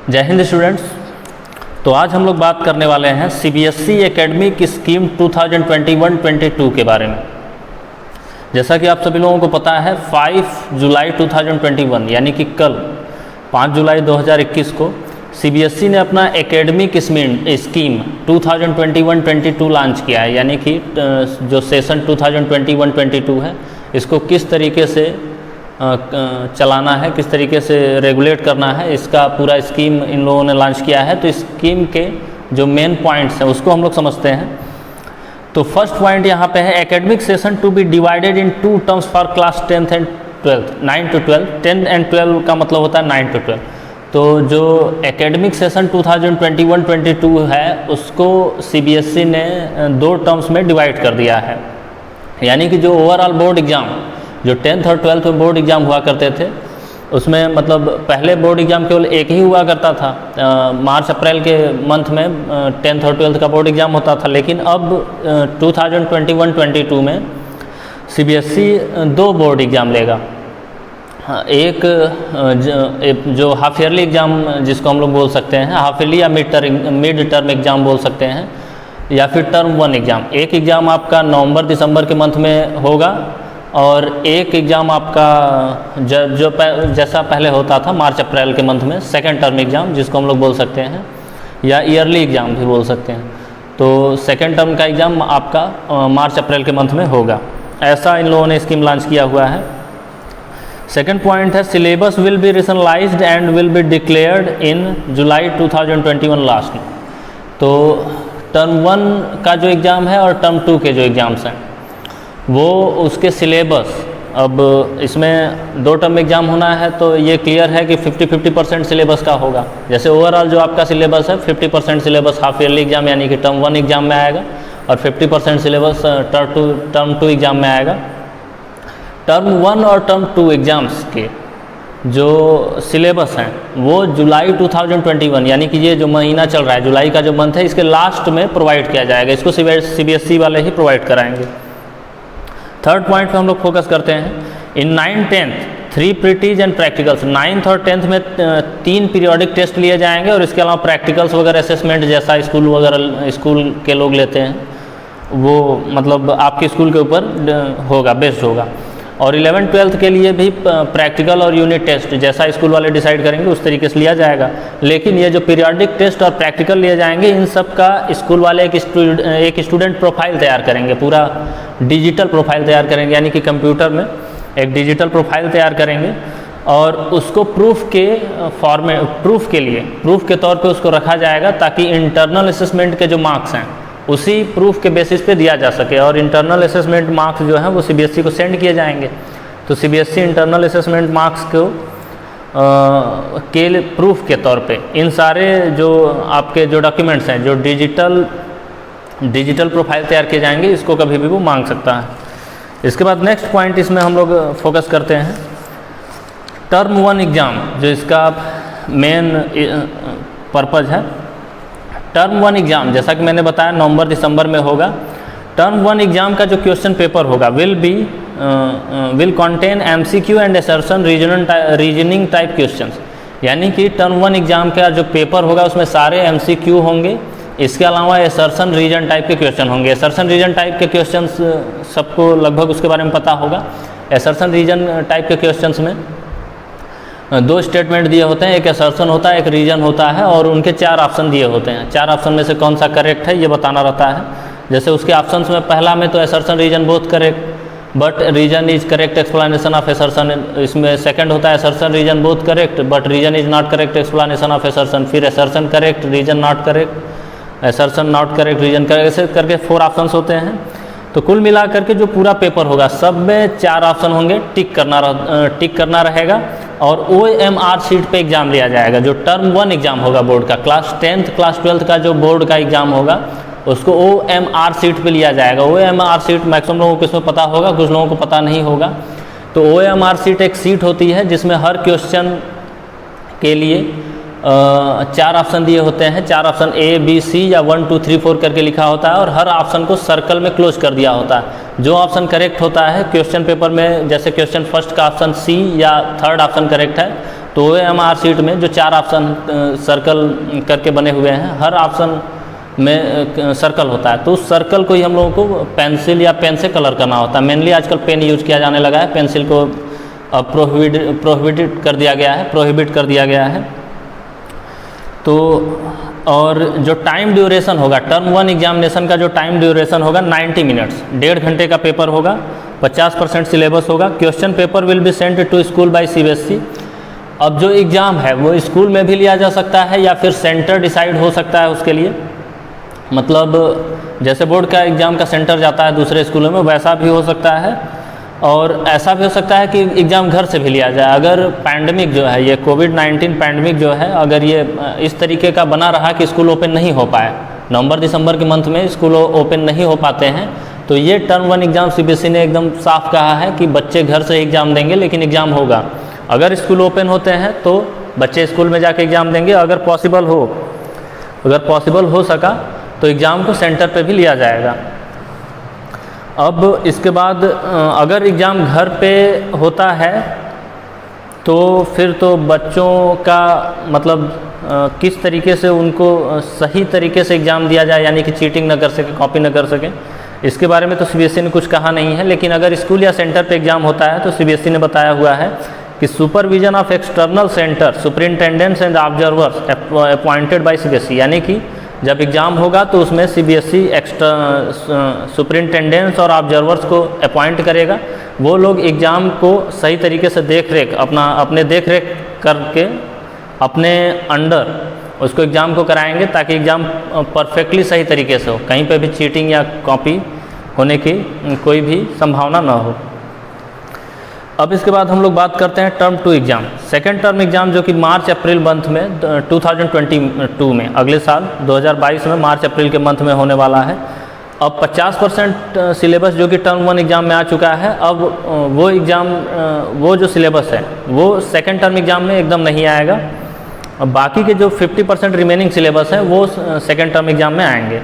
जय हिंद स्टूडेंट्स। तो आज हम लोग बात करने वाले हैं सीबीएसई एकेडमिक स्कीम 2021-22 के बारे में। जैसा कि आप सभी लोगों को पता है 5 जुलाई 2021 यानी कि कल 5 जुलाई 2021 को सीबीएसई ने अपना एकेडमिक स्कीम 2021-22 लॉन्च किया है। यानी कि जो सेशन 2021-22 है इसको किस तरीके से चलाना है, किस तरीके से रेगुलेट करना है, इसका पूरा स्कीम इन लोगों ने लॉन्च किया है। तो स्कीम के जो मेन पॉइंट्स हैं उसको हम लोग समझते हैं। तो फर्स्ट पॉइंट यहाँ पे है academic session to be divided in 2 terms for class 10th and 12th, 9 to 12। 10 and 12 का मतलब होता है 9 to 12। तो जो एकेडमिक सेशन 2021-22 है उसको सीबीएसई ने 2 टर्म्स में डिवाइड कर दिया है। यानी कि जो ओवरऑल बोर्ड एग्ज़ाम जो 10th और 12th में बोर्ड एग्ज़ाम हुआ करते थे उसमें मतलब पहले बोर्ड एग्ज़ाम केवल एक ही हुआ करता था। मार्च अप्रैल के मंथ में 10th और 12th का बोर्ड एग्ज़ाम होता था। लेकिन अब 2021-22 में सीबीएसई 2 बोर्ड एग्ज़ाम लेगा। एक जो हाफ ईयरली एग्ज़ाम जिसको हम लोग बोल सकते हैं, हाफ ईयरली या मिड टर्म एग्ज़ाम बोल सकते हैं, या फिर टर्म 1 एग्ज़ाम। एक एग्ज़ाम आपका नवंबर दिसंबर के मंथ में होगा और एक एग्ज़ाम आपका जैसा पहले होता था मार्च अप्रैल के मंथ में, सेकेंड टर्म एग्ज़ाम जिसको हम लोग बोल सकते हैं, या ईयरली एग्ज़ाम भी बोल सकते हैं। तो सेकेंड टर्म का एग्ज़ाम आपका मार्च अप्रैल के मंथ में होगा। ऐसा इन लोगों ने स्कीम लॉन्च किया हुआ है। सेकेंड पॉइंट है syllabus will be rationalised and will be declared in July 2021 last में। तो टर्म 1 का जो एग्ज़ाम है और टर्म 2 के जो एग्ज़ाम्स हैं वो उसके सिलेबस, अब इसमें 2 टर्म एग्ज़ाम होना है तो ये क्लियर है कि 50-50% सिलेबस का होगा। जैसे ओवरऑल जो आपका सिलेबस है 50% सिलेबस हाफ ईयरली एग्ज़ाम यानी कि टर्म 1 एग्ज़ाम में आएगा और 50% सिलेबस टर्म 2 एग्ज़ाम में आएगा। टर्म 1 और टर्म 2 एग्ज़ाम्स के जो सिलेबस हैं वो जुलाई 2021 यानी कि ये जो महीना चल रहा है जुलाई का जो मंथ है इसके लास्ट में प्रोवाइड किया जाएगा। इसको सीबीएसई वाले ही प्रोवाइड कराएंगे। थर्ड पॉइंट पे हम लोग फोकस करते हैं। इन 9th-10th 3 प्रीटीज एंड प्रैक्टिकल्स। 9th और 10th में 3 पीरियोडिक टेस्ट लिए जाएंगे और इसके अलावा प्रैक्टिकल्स वगैरह असेसमेंट जैसा स्कूल के लोग लेते हैं वो मतलब आपके स्कूल के ऊपर होगा, बेस्ड होगा। और 11th-12th के लिए भी प्रैक्टिकल और यूनिट टेस्ट जैसा स्कूल वाले डिसाइड करेंगे उस तरीके से लिया जाएगा। लेकिन ये जो पीरियोडिक टेस्ट और प्रैक्टिकल लिए जाएंगे इन सब का स्कूल वाले एक स्टूडेंट प्रोफाइल तैयार करेंगे, पूरा डिजिटल प्रोफाइल तैयार करेंगे यानी कि कंप्यूटर में एक डिजिटल प्रोफाइल तैयार करेंगे और उसको प्रूफ के तौर पे उसको रखा जाएगा ताकि इंटरनल असेसमेंट के जो मार्क्स हैं उसी प्रूफ के बेसिस पे दिया जा सके। और इंटरनल असेसमेंट मार्क्स जो हैं वो सीबीएसई को सेंड किए जाएंगे। तो सीबीएसई इंटरनल असेसमेंट मार्क्स को के प्रूफ के तौर पे इन सारे जो आपके जो डॉक्यूमेंट्स हैं जो डिजिटल प्रोफाइल तैयार किए जाएंगे इसको कभी भी वो मांग सकता है। इसके बाद नेक्स्ट पॉइंट इसमें हम लोग फोकस करते हैं टर्म 1 एग्ज़ाम जो इसका मेन पर्पज़ है। टर्म 1 एग्ज़ाम जैसा कि मैंने बताया नवंबर दिसंबर में होगा। टर्म 1 एग्ज़ाम का जो क्वेश्चन पेपर होगा will contain MCQ and assertion reasoning type questions. यानी कि टर्म 1 एग्ज़ाम का जो पेपर होगा उसमें सारे एमसीक्यू होंगे। इसके अलावा असर्शन रीजन टाइप के क्वेश्चन होंगे। असर्शन रीजन टाइप के क्वेश्चंस सबको लगभग उसके बारे में पता होगा। असर्शन रीजन टाइप के क्वेश्चंस में 2 स्टेटमेंट दिए होते हैं, एक असर्शन होता है, एक रीजन होता है और उनके 4 ऑप्शन दिए होते हैं। 4 ऑप्शन में से कौन सा करेक्ट है ये बताना रहता है। जैसे उसके ऑप्शंस में पहला में तो assertion reason both correct but reason is correct explanation of assertion. इसमें सेकंड होता है assertion reason both correct but reason is not correct explanation of assertion. फिर assertion correct reason not correct, assertion not correct reason correct, ऐसे करके 4 options होते हैं। तो कुल मिला करके जो पूरा पेपर होगा सब में 4 ऑप्शन होंगे, टिक करना रहेगा और OMR शीट पे एग्ज़ाम लिया जाएगा। जो टर्म 1 एग्ज़ाम होगा बोर्ड का, क्लास 10th क्लास 12th का जो बोर्ड का एग्ज़ाम होगा उसको OMR शीट पे लिया जाएगा। OMR शीट मैक्सिमम लोगों को इसमें पता होगा, कुछ लोगों को पता नहीं होगा। तो OMR शीट एक शीट होती है जिसमें हर क्वेश्चन के लिए 4 ऑप्शन दिए होते हैं। 4 ऑप्शन A, B, C या 1, 2, 3, 4 करके लिखा होता है और हर ऑप्शन को सर्कल में क्लोज कर दिया होता है। जो ऑप्शन करेक्ट होता है क्वेश्चन पेपर में, जैसे क्वेश्चन फर्स्ट का ऑप्शन C या थर्ड ऑप्शन करेक्ट है तो OMR शीट में जो 4 ऑप्शन सर्कल करके बने हुए हैं, हर ऑप्शन में सर्कल होता है, तो उस सर्कल को ही हम लोगों को पेंसिल या पेन से कलर करना होता है। मेनली आजकल पेन यूज किया जाने लगा है, पेंसिल को प्रोहिबिट कर दिया गया है। तो और जो टाइम ड्यूरेशन होगा, टर्म 1 एग्जामिनेशन का जो टाइम ड्यूरेशन होगा 90 मिनट्स, 1.5 घंटे का पेपर होगा, 50% सिलेबस होगा। Question paper will be sent to school by CBSE। अब जो एग्ज़ाम है वो स्कूल में भी लिया जा सकता है या फिर सेंटर डिसाइड हो सकता है उसके लिए, मतलब जैसे बोर्ड का एग्ज़ाम का सेंटर जाता है दूसरे स्कूलों में, वैसा भी हो सकता है। और ऐसा भी हो सकता है कि एग्ज़ाम घर से भी लिया जाए। अगर पैंडमिक जो है, ये कोविड-19 पैंडमिक जो है, अगर ये इस तरीके का बना रहा कि स्कूल ओपन नहीं हो पाए, नवंबर दिसंबर के मंथ में स्कूल ओपन नहीं हो पाते हैं, तो ये टर्म 1 एग्ज़ाम CBSE ने एकदम साफ कहा है कि बच्चे घर से एग्ज़ाम देंगे, लेकिन एग्ज़ाम होगा। अगर स्कूल ओपन होते हैं तो बच्चे स्कूल में जाके एग्ज़ाम देंगे, अगर पॉसिबल हो सका तो एग्ज़ाम को सेंटर पे भी लिया जाएगा। अब इसके बाद अगर एग्ज़ाम घर पे होता है तो फिर तो बच्चों का मतलब किस तरीके से उनको सही तरीके से एग्ज़ाम दिया जाए, यानी कि चीटिंग न कर सके, कॉपी न कर सके, इसके बारे में तो CBSE ने कुछ कहा नहीं है। लेकिन अगर स्कूल या सेंटर पे एग्ज़ाम होता है तो CBSE ने बताया हुआ है कि supervision of external centre superintendents and observers appointed by CBSE, यानी कि जब एग्ज़ाम होगा तो उसमें CBSE सुपरिंटेंडेंट्स और ऑब्जर्वर्स को अपॉइंट करेगा। वो लोग एग्ज़ाम को सही तरीके से अपने देख रेख करके अपने अंडर उसको एग्ज़ाम को कराएंगे, ताकि एग्ज़ाम परफेक्टली सही तरीके से हो, कहीं पे भी चीटिंग या कॉपी होने की कोई भी संभावना ना हो। अब इसके बाद हम लोग बात करते हैं term 2 exam. Second term exam जो कि मार्च अप्रैल मंथ में 2022 में, अगले साल 2022 में मार्च अप्रैल के मंथ में होने वाला है। अब 50% सिलेबस जो कि टर्म 1 एग्ज़ाम में आ चुका है, अब वो जो सिलेबस है वो सेकेंड टर्म एग्ज़ाम में एकदम नहीं आएगा। अब बाकी के जो 50% रिमेनिंग सिलेबस है वो सेकेंड टर्म एग्ज़ाम में आएंगे।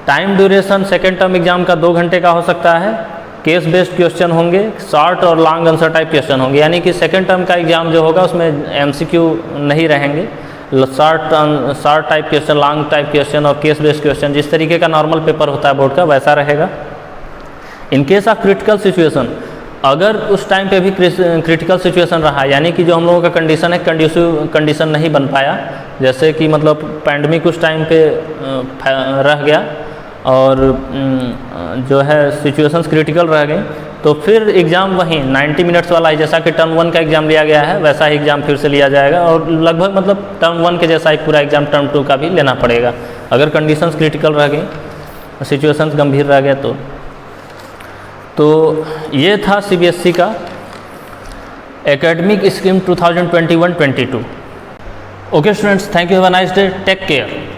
Time duration second term exam का 2 घंटे का हो सकता है। केस बेस्ड क्वेश्चन होंगे, शॉर्ट और लॉन्ग आंसर टाइप क्वेश्चन होंगे, यानी कि सेकेंड टर्म का एग्ज़ाम जो होगा उसमें MCQ नहीं रहेंगे, short type question, long type question और केस बेस्ड क्वेश्चन, जिस तरीके का नॉर्मल पेपर होता है बोर्ड का वैसा रहेगा। In case of critical situation, अगर उस टाइम पे भी क्रिटिकल सिचुएशन रहा, यानी कि जो हम लोगों का कंडीशन है कंड्यूसिव कंडीशन नहीं बन पाया, जैसे कि मतलब पैंडमिक उस टाइम पे रह गया और जो है सिचुएशंस क्रिटिकल रह गई, तो फिर एग्ज़ाम वहीं 90 मिनट्स वाला है, जैसा कि टर्म 1 का एग्ज़ाम लिया गया है वैसा ही एग्ज़ाम फिर से लिया जाएगा, और लगभग मतलब टर्म 1 के जैसा ही पूरा एग्ज़ाम टर्म 2 का भी लेना पड़ेगा, अगर कंडीशंस क्रिटिकल रह गई, सिचुएशंस गंभीर रह गए तो ये था CBSE का academic scheme 2021-22। Okay students, thank you, have a nice day, take care.